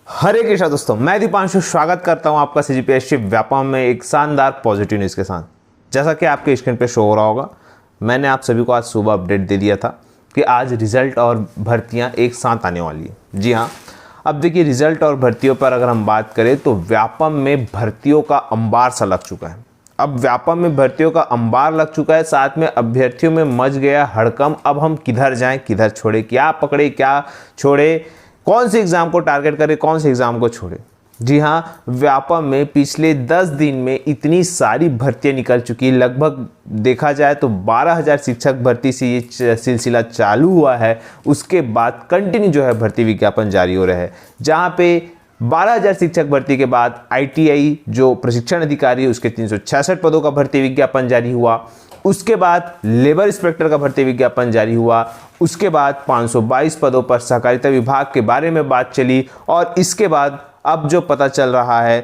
हरे कृष्णा दोस्तों, मैं दीपांशु स्वागत करता हूं आपका सीजीपीएससी व्यापम में एक शानदार पॉजिटिव न्यूज़ के साथ। जैसा कि आपके स्क्रीन पे शो हो रहा होगा, मैंने आप सभी को आज सुबह अपडेट दे दिया था कि आज रिजल्ट और भर्तियां एक साथ आने वाली है। जी हाँ, अब देखिए रिजल्ट और भर्तियों पर अगर हम बात करें तो व्यापम में भर्तियों का अंबार सा लग चुका है। अब व्यापम में भर्तियों का अंबार लग चुका है, साथ में अभ्यर्थियों में मच गया हड़कंप। अब हम किधर जाएं, किधर छोड़े, क्या पकड़े क्या छोड़े, कौन से एग्जाम को टारगेट करें, कौन से एग्जाम को छोड़े। जी हाँ, व्यापम में पिछले 10 दिन में इतनी सारी भर्तियां निकल चुकी, लगभग देखा जाए तो 12,000 शिक्षक भर्ती से ये सिलसिला चालू हुआ है। उसके बाद कंटिन्यू जो है भर्ती विज्ञापन जारी हो रहे हैं, जहाँ पे 12,000 शिक्षक भर्ती के बाद ITI जो प्रशिक्षण अधिकारी है उसके 366 पदों का भर्ती विज्ञापन जारी हुआ। उसके बाद लेबर इंस्पेक्टर का भर्ती विज्ञापन जारी हुआ। उसके बाद 522 पदों पर सहकारिता विभाग के बारे में बात चली। और इसके बाद अब जो पता चल रहा है,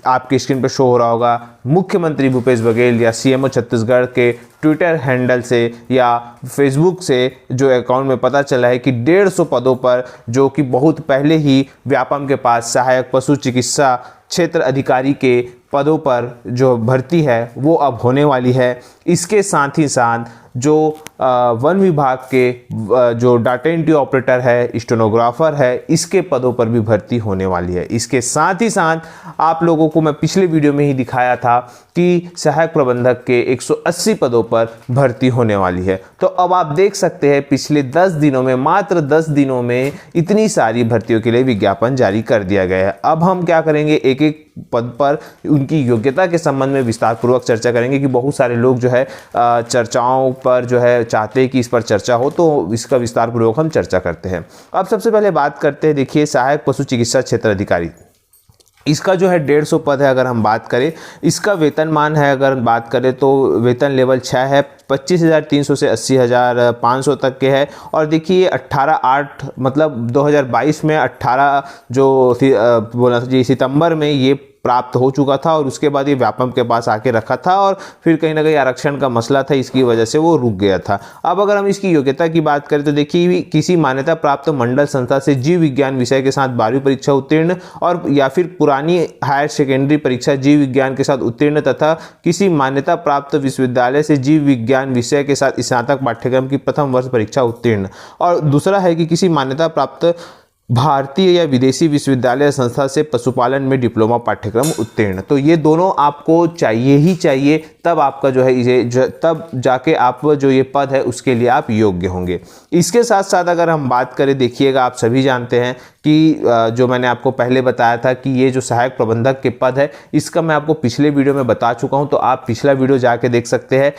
आपकी स्क्रीन पर शो हो रहा होगा, मुख्यमंत्री भूपेश बघेल या CMO छत्तीसगढ़ के ट्विटर हैंडल से या फेसबुक से जो अकाउंट में पता चला है कि 150 पदों पर, जो कि बहुत पहले ही व्यापम के पास सहायक पशु चिकित्सा क्षेत्र अधिकारी के पदों पर जो भर्ती है वो अब होने वाली है। इसके साथ ही साथ जो वन विभाग के जो डाटा एंट्री ऑपरेटर है, स्टेनोग्राफर है, इसके पदों पर भी भर्ती होने वाली है। इसके साथ ही साथ आप लोगों को मैं पिछले वीडियो में ही दिखाया था कि सहायक प्रबंधक के 180 पदों पर भर्ती होने वाली है। तो अब आप देख सकते हैं पिछले 10 दिनों में, मात्र 10 दिनों में इतनी सारी भर्तियों के लिए विज्ञापन जारी कर दिया गया है। अब हम क्या करेंगे, एक एक पद पर उनकी योग्यता के संबंध में विस्तार पूर्वक चर्चा करेंगे कि बहुत सारे लोग जो है चर्चाओं पर जो है चाहते हैं कि इस पर चर्चा हो, तो इसका विस्तार पूर्वक हम चर्चा करते हैं। अब सबसे पहले बात करते हैं, देखिए सहायक पशु चिकित्सा क्षेत्र अधिकारी, इसका जो है 150 पद है। अगर हम बात करें इसका वेतनमान है, अगर बात करें तो वेतन लेवल 6 है, 25,300 से 80,500 तक के है। और देखिए 18/8 मतलब 2022 में 18 जो बोला था जी सितंबर में ये प्राप्त हो चुका था, और उसके बाद ये व्यापम के पास आके रखा था, और फिर कहीं ना कहीं आरक्षण का मसला था, इसकी वजह से वो रुक गया था। अब अगर हम इसकी योग्यता की बात करें तो देखिए किसी मान्यता प्राप्त मंडल संस्था से जीव विज्ञान विषय के साथ 12वीं परीक्षा उत्तीर्ण, और या फिर पुरानी हायर सेकेंडरी परीक्षा जीव विज्ञान के साथ उत्तीर्ण, तथा किसी मान्यता प्राप्त विश्वविद्यालय से जीव विज्ञान विषय के साथ स्नातक पाठ्यक्रम की प्रथम वर्ष परीक्षा उत्तीर्ण। और दूसरा है कि किसी मान्यता प्राप्त भारतीय या विदेशी विश्वविद्यालय संस्था से पशुपालन में डिप्लोमा पाठ्यक्रम उत्तीर्ण। तो ये दोनों आपको चाहिए ही चाहिए, तब आपका जो है ये तब जाके आप जो ये पद है उसके लिए आप योग्य होंगे। इसके साथ साथ अगर हम बात करें, देखिएगा आप सभी जानते हैं कि जो मैंने आपको पहले बताया था कि ये जो सहायक प्रबंधक के पद है, इसका मैं आपको पिछले वीडियो में बता चुका हूं, तो आप पिछला वीडियो जाके देख सकते हैं।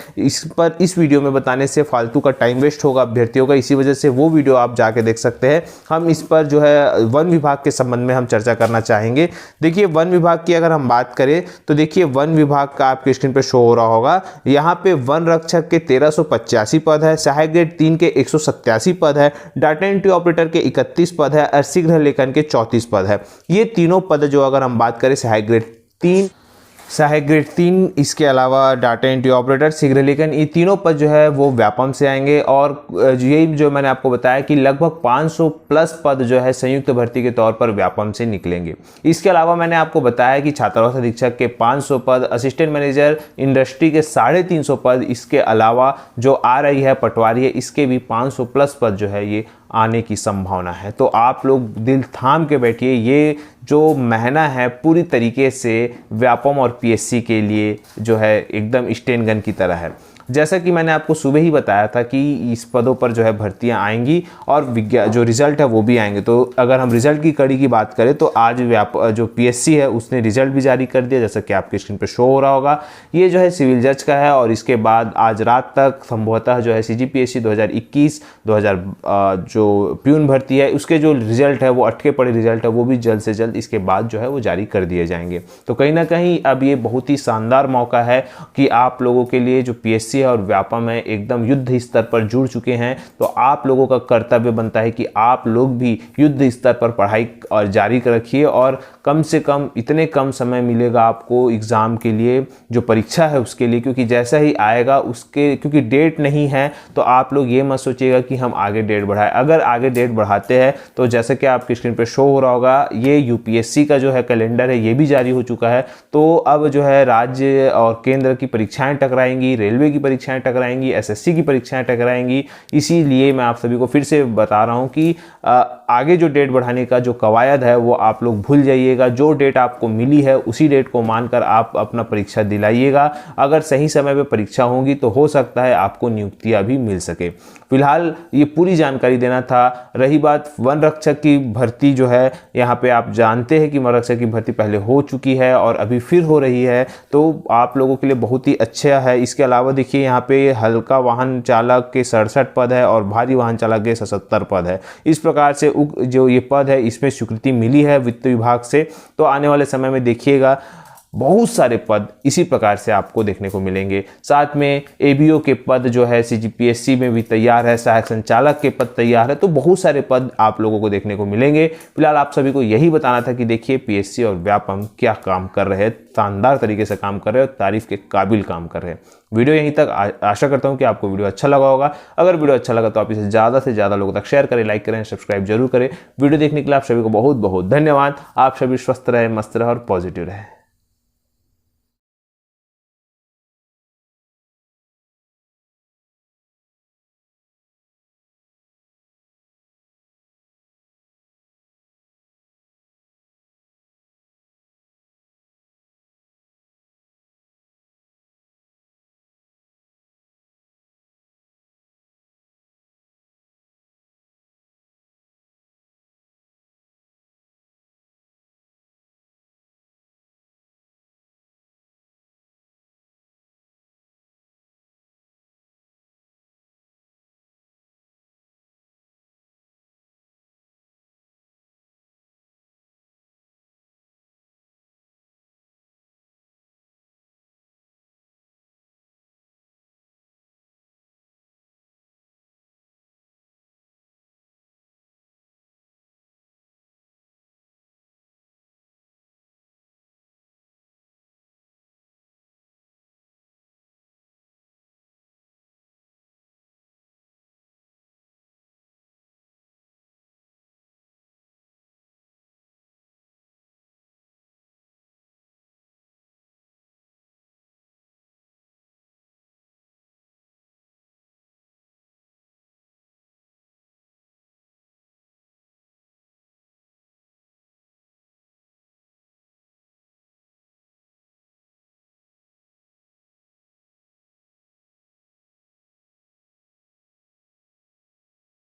इस वीडियो में बताने से फालतू का टाइम वेस्ट होगा अभ्यर्थियों का, इसी वजह से वो वीडियो आप जाके देख सकते हैं। हम इस पर जो है वन विभाग के संबंध में हम चर्चा करना चाहेंगे। देखिए वन विभाग की अगर हम बात करें तो देखिए वन विभाग का आपके स्क्रीन पर शो हो रहा होगा, यहाँ पे वन रक्षक के 1385 पद है, सहायक ग्रेड 3 के 187 पद है, डाटा एंट्री ऑपरेटर के 31 पद है, और शीघ्र लेखन के 34 पद है। ये तीनों पद जो अगर हम बात करें सहायक ग्रेड 3, इसके अलावा डाटा एंट्री ऑपरेटर, शीघ्र लेखन, ये तीनों पद जो है वो व्यापम से आएंगे। और यही जो मैंने आपको बताया कि लगभग 500 प्लस पद जो है संयुक्त भर्ती के तौर पर व्यापम से निकलेंगे। इसके अलावा मैंने आपको बताया कि छात्रावास अधीक्षक के 500 पद, असिस्टेंट मैनेजर इंडस्ट्री के 350 पद, इसके अलावा जो RI है पटवारी है, इसके भी 500 प्लस पद जो है ये आने की संभावना है। तो आप लोग दिल थाम के बैठिए, ये जो महीना है पूरी तरीके से व्यापम और PSC के लिए जो है एकदम स्टेन गन की तरह है। जैसा कि मैंने आपको सुबह ही बताया था कि इस पदों पर जो है भर्तियां आएंगी और जो रिजल्ट है वो भी आएंगे। तो अगर हम रिजल्ट की कड़ी की बात करें तो आज जो PSC है उसने रिजल्ट भी जारी कर दिया, जैसा कि आपकी स्क्रीन पर शो हो रहा होगा। ये जो है सिविल जज का है, और इसके बाद आज रात तक संभवतः जो है CGPSC 2021 जो प्यून भर्ती है उसके जो रिजल्ट है, वो अटके पड़े रिजल्ट है, वो भी जल्द से जल्द इसके बाद जो है वो जारी कर दिए जाएंगे। तो कहीं ना कहीं अब ये बहुत ही शानदार मौका है कि आप लोगों के लिए जो PSC यूपीएससी है और व्यापम है एकदम युद्ध स्तर पर जुड़ चुके हैं, तो आप लोगों का कर्तव्य बनता है कि आप लोग भी युद्ध स्तर पर पढ़ाई और जारी रखिए और कम से कम इतने कम समय मिलेगा आपको एग्ज़ाम के लिए, जो परीक्षा है उसके लिए, क्योंकि जैसा ही आएगा उसके, क्योंकि डेट नहीं है तो आप लोग ये मत सोचिएगा कि हम आगे डेट बढ़ाएं। अगर आगे डेट बढ़ाते हैं तो जैसे कि आपकी स्क्रीन पे शो हो रहा होगा, ये यूपीएससी का जो है कैलेंडर है ये भी जारी हो चुका है। तो अब जो है राज्य और केंद्र की परीक्षाएं टकराएंगी, रेलवे की परीक्षाएं टकराएंगी, एसएससी की परीक्षाएं टकराएंगी। इसीलिए मैं आप सभी को फिर से बता रहा हूं कि आगे जो डेट बढ़ाने का जो कवायद है वो आप लोग भूल जाइएगा। जो डेट आपको मिली है उसी डेट को मानकर आप अपना परीक्षा दिलाइएगा। अगर सही समय पे परीक्षा होगी तो हो सकता है आपको नियुक्तियां भी मिल सके। फिलहाल ये पूरी जानकारी देना था। रही बात वन रक्षक की भर्ती, जो है यहाँ पे आप जानते हैं कि वन रक्षक की भर्ती पहले हो चुकी है और अभी फिर हो रही है, तो आप लोगों के लिए बहुत ही अच्छा है। इसके अलावा देखिए यहाँ पे हल्का वाहन चालक के 67 पद है और भारी वाहन चालक के 77 पद है। इस प्रकार से जो ये पद है इसमें स्वीकृति मिली है वित्त विभाग से। तो आने वाले समय में देखिएगा बहुत सारे पद इसी प्रकार से आपको देखने को मिलेंगे। साथ में एबीओ के पद जो है सीजीपीएससी में भी तैयार है, सहायक संचालक के पद तैयार है, तो बहुत सारे पद आप लोगों को देखने को मिलेंगे। फिलहाल आप सभी को यही बताना था कि देखिए पीएससी और व्यापम क्या काम कर रहे हैं, शानदार तरीके से काम कर रहे हैं और तारीफ के काबिल काम कर रहे हैं। वीडियो यहीं तक। आशा करता हूं कि आपको वीडियो अच्छा लगा होगा। अगर वीडियो अच्छा लगा तो आप इसे ज़्यादा से ज़्यादा लोगों तक शेयर करें, लाइक करें, सब्सक्राइब जरूर करें। वीडियो देखने के लिए आप सभी को बहुत बहुत धन्यवाद। आप सभी स्वस्थ रहे, मस्त रहे और पॉजिटिव रहे।